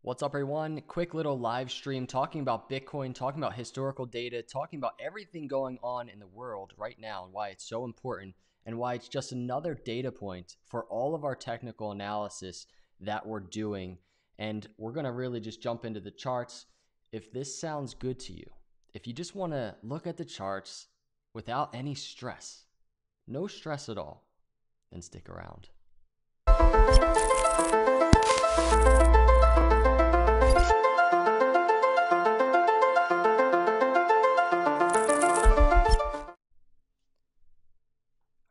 What's up, everyone? Quick little live stream talking about Bitcoin, talking about historical data, talking about everything going on in the world right now and why it's so important and why it's just another data point for all of our technical analysis that we're doing. And we're going to really just jump into the charts. If this sounds good to you, if you just want to look at the charts without any stress, no stress at all, then stick around.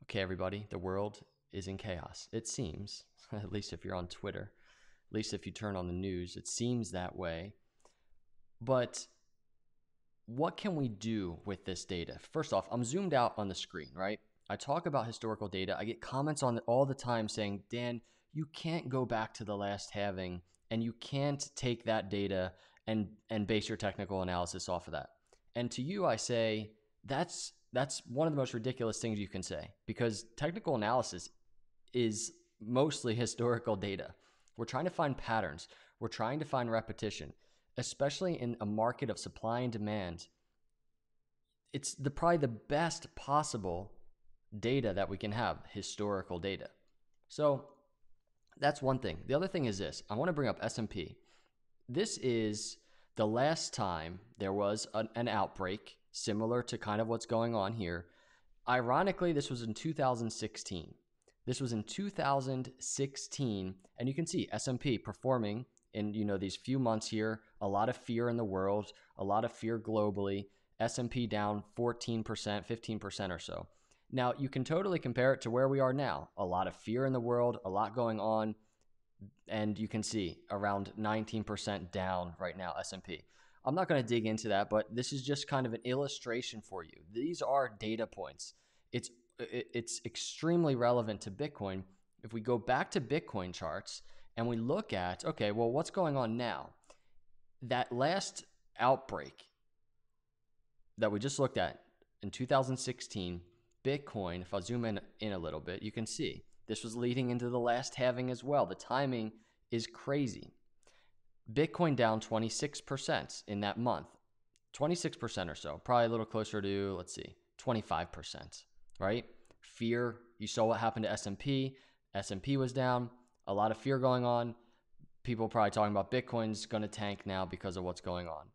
Okay, everybody, the world is in chaos. It seems, at least if you're on Twitter, at least if you turn on the news, it seems that way. But what can we do with this data? First off, I'm zoomed out on the screen, right? I talk about historical data. I get comments on it all the time saying, Dan, you can't go back to the last halving and you can't take that data and base your technical analysis off of that. And to you, I say, that's one of the most ridiculous things you can say, because technical analysis is mostly historical data. We're trying to find patterns. We're trying to find repetition, especially in a market of supply and demand. It's probably the best possible data that we can have, historical data. So that's one thing. The other thing is this. I want to bring up S&P. This is the last time there was an outbreak similar to kind of what's going on here. Ironically, this was in 2016. This was in 2016, and you can see S&P performing in these few months here. A lot of fear in the world, a lot of fear globally. S&P down 14%, 15% or so. Now, you can totally compare it to where we are now. A lot of fear in the world, a lot going on, and you can see around 19% down right now, S&P. I'm not going to dig into that, but this is just kind of an illustration for you. These are data points. It's extremely relevant to Bitcoin. If we go back to Bitcoin charts and we look at, okay, well, what's going on now? That last outbreak that we just looked at in 2016, Bitcoin, if I zoom in a little bit, you can see this was leading into the last halving as well. The timing is crazy. Bitcoin down 26% in that month, 26% or so, probably a little closer to, let's see, 25%, right? Fear, you saw what happened to S&P. S&P was down, a lot of fear going on. People probably talking about Bitcoin's going to tank now because of what's going on.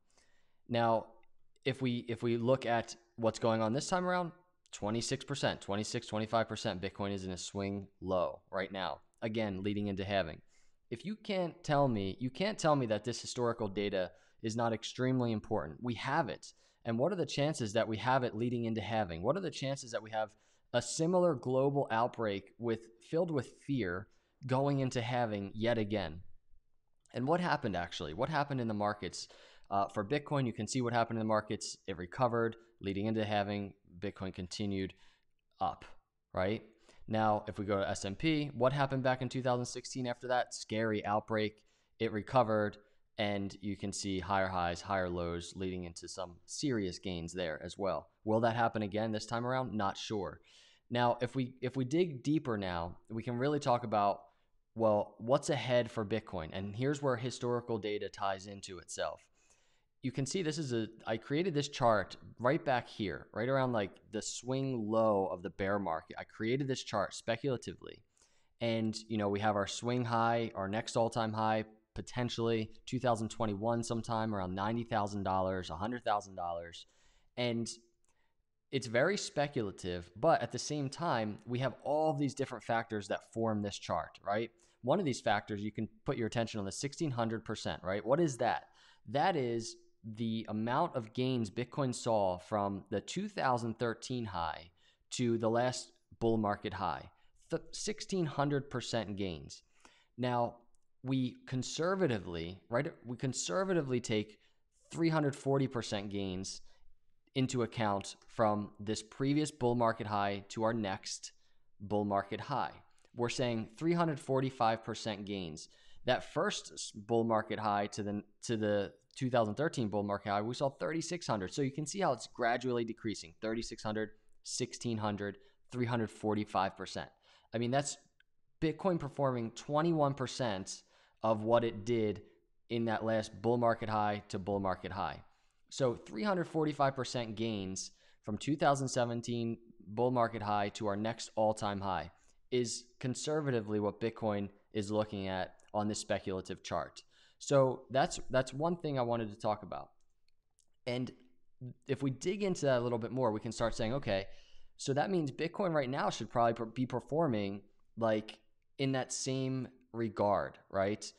Now, if we look at what's going on this time around, 26%, 26, 25%, Bitcoin is in a swing low right now. Again, leading into halving. If you can't tell me that this historical data is not extremely important. We have it. And what are the chances that we have it leading into halving? What are the chances that we have a similar global outbreak filled with fear going into halving yet again? And what happened actually? What happened in the markets? For Bitcoin, you can see what happened in the markets. It recovered leading into halving. Bitcoin continued up, right? Now, if we go to S&P, what happened back in 2016 after that? Scary outbreak. It recovered, and you can see higher highs, higher lows, leading into some serious gains there as well. Will that happen again this time around? Not sure. Now, if we dig deeper now, we can really talk about, well, what's ahead for Bitcoin? And here's where historical data ties into itself. You can see I created this chart right back here, right around like the swing low of the bear market. I created this chart speculatively. And, we have our swing high, our next all-time high, potentially 2021 sometime around $90,000, $100,000. And it's very speculative, but at the same time, we have all these different factors that form this chart, right? One of these factors, you can put your attention on the 1600%, right? What is that? That is the amount of gains Bitcoin saw from the 2013 high to the last bull market high, 1,600% gains. Now, we conservatively take 340% gains into account from this previous bull market high to our next bull market high. We're saying 345% gains. That first bull market high to the 2013 bull market high, we saw 3,600. So you can see how it's gradually decreasing. 3,600, 1,600, 345%. I mean, that's Bitcoin performing 21% of what it did in that last bull market high to bull market high. So 345% gains from 2017 bull market high to our next all-time high is conservatively what Bitcoin is looking at on this speculative chart. So that's one thing I wanted to talk about. And if we dig into that a little bit more, we can start saying, okay, so that means Bitcoin right now should probably be performing like in that same regard, right?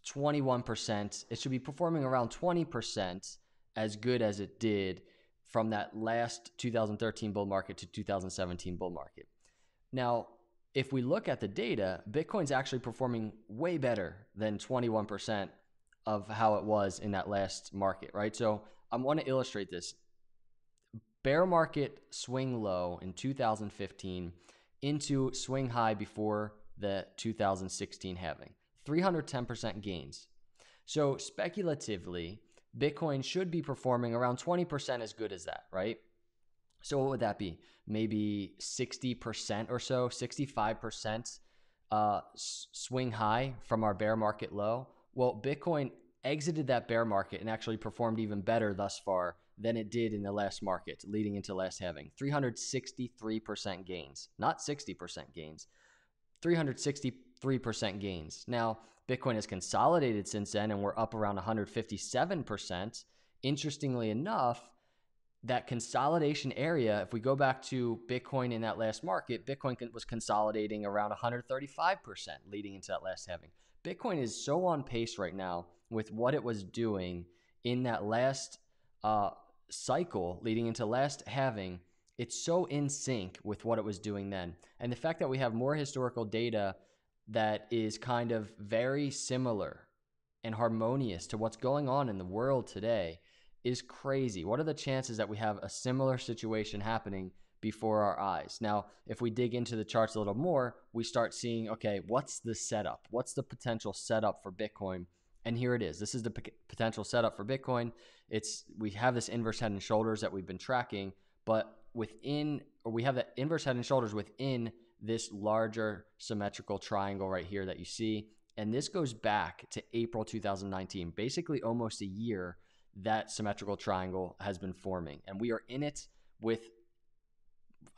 21%. It should be performing around 20% as good as it did from that last 2013 bull market to 2017 bull market. Now, if we look at the data, Bitcoin's actually performing way better than 21% of how it was in that last market, right? So I want to illustrate this. Bear market swing low in 2015 into swing high before the 2016 halving. 310% gains. So speculatively, Bitcoin should be performing around 20% as good as that, right? So what would that be? Maybe 60% or so, 65% swing high from our bear market low. Well, Bitcoin exited that bear market and actually performed even better thus far than it did in the last market leading into last halving. 363% gains, not 60% gains, 363% gains. Now, Bitcoin has consolidated since then and we're up around 157%. Interestingly enough, that consolidation area, if we go back to Bitcoin in that last market, Bitcoin was consolidating around 135% leading into that last halving. Bitcoin is so on pace right now with what it was doing in that last cycle leading into last halving. It's so in sync with what it was doing then. And the fact that we have more historical data that is kind of very similar and harmonious to what's going on in the world today is crazy. What are the chances that we have a similar situation happening before our eyes? Now, if we dig into the charts a little more, we start seeing, okay, what's the setup? What's the potential setup for Bitcoin? And here it is. This is the potential setup for Bitcoin. We have this inverse head and shoulders that we've been tracking, but we have that inverse head and shoulders within this larger symmetrical triangle right here that you see. And this goes back to April 2019, basically almost a year that symmetrical triangle has been forming. And we are in it we're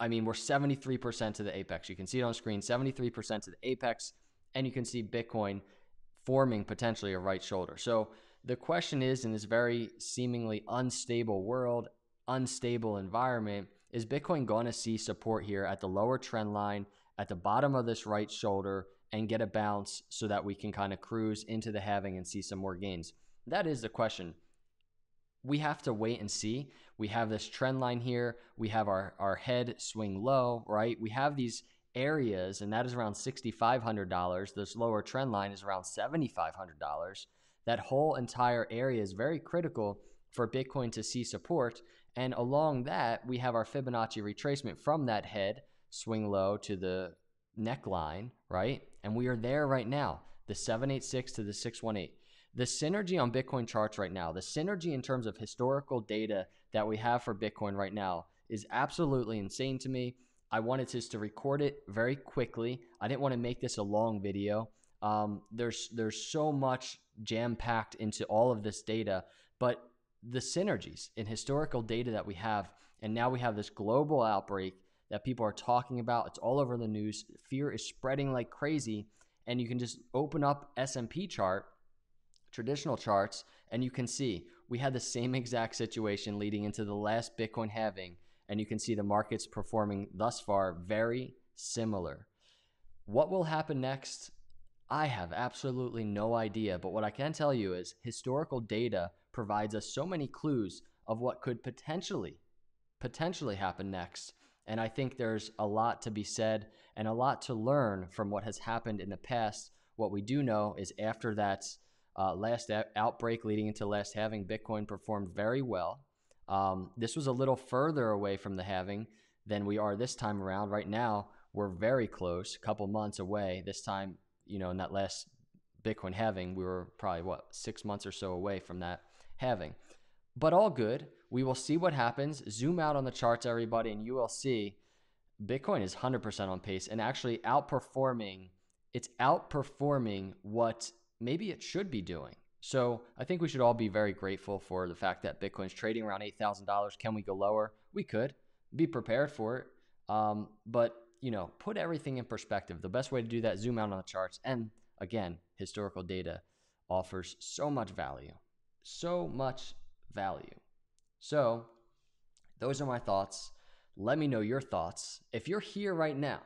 73% to the apex. You can see it on screen, 73% to the apex, and you can see Bitcoin forming potentially a right shoulder. So the question is, in this very seemingly unstable world, unstable environment, is Bitcoin going to see support here at the lower trend line, at the bottom of this right shoulder, and get a bounce so that we can kind of cruise into the halving and see some more gains? That is the question. We have to wait and see. We have this trend line here. We have our head swing low, right? We have these areas, and that is around $6,500. This lower trend line is around $7,500. That whole entire area is very critical for Bitcoin to see support. And along that, we have our Fibonacci retracement from that head swing low to the neckline, right? And we are there right now, the 786 to the 618. The synergy on Bitcoin charts right now, the synergy in terms of historical data that we have for Bitcoin right now is absolutely insane to me. I wanted just to record it very quickly. I didn't want to make this a long video. There's so much jam-packed into all of this data, but the synergies in historical data that we have, and now we have this global outbreak that people are talking about. It's all over the news. Fear is spreading like crazy, and you can just open up S&P chart, traditional charts, and you can see we had the same exact situation leading into the last Bitcoin halving, and you can see the markets performing thus far very similar. What will happen next? I have absolutely no idea, but what I can tell you is historical data provides us so many clues of what could potentially happen next. And I think there's a lot to be said and a lot to learn from what has happened in the past. What we do know is after that last outbreak leading into last halving, Bitcoin performed very well. This was a little further away from the halving than we are this time around. Right now, we're very close, a couple months away. This time, in that last Bitcoin halving, we were probably, 6 months or so away from that halving. But all good. We will see what happens. Zoom out on the charts, everybody, and you will see Bitcoin is 100% on pace and actually outperforming. It's outperforming what maybe it should be doing. So I think we should all be very grateful for the fact that Bitcoin's trading around $8,000. Can we go lower? We could. Be prepared for it. But, put everything in perspective. The best way to do that, zoom out on the charts. And again, historical data offers so much value. So much value. So those are my thoughts. Let me know your thoughts. If you're here right now,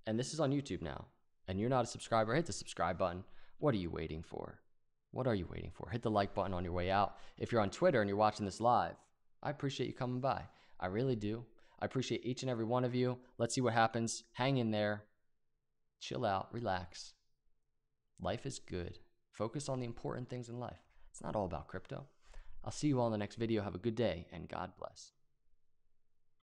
and this is on YouTube now, and you're not a subscriber, hit the subscribe button. What are you waiting for? What are you waiting for? Hit the like button on your way out. If you're on Twitter and you're watching this live, I appreciate you coming by. I really do. I appreciate each and every one of you. Let's see what happens. Hang in there. Chill out. Relax. Life is good. Focus on the important things in life. It's not all about crypto. I'll see you all in the next video. Have a good day, and God bless.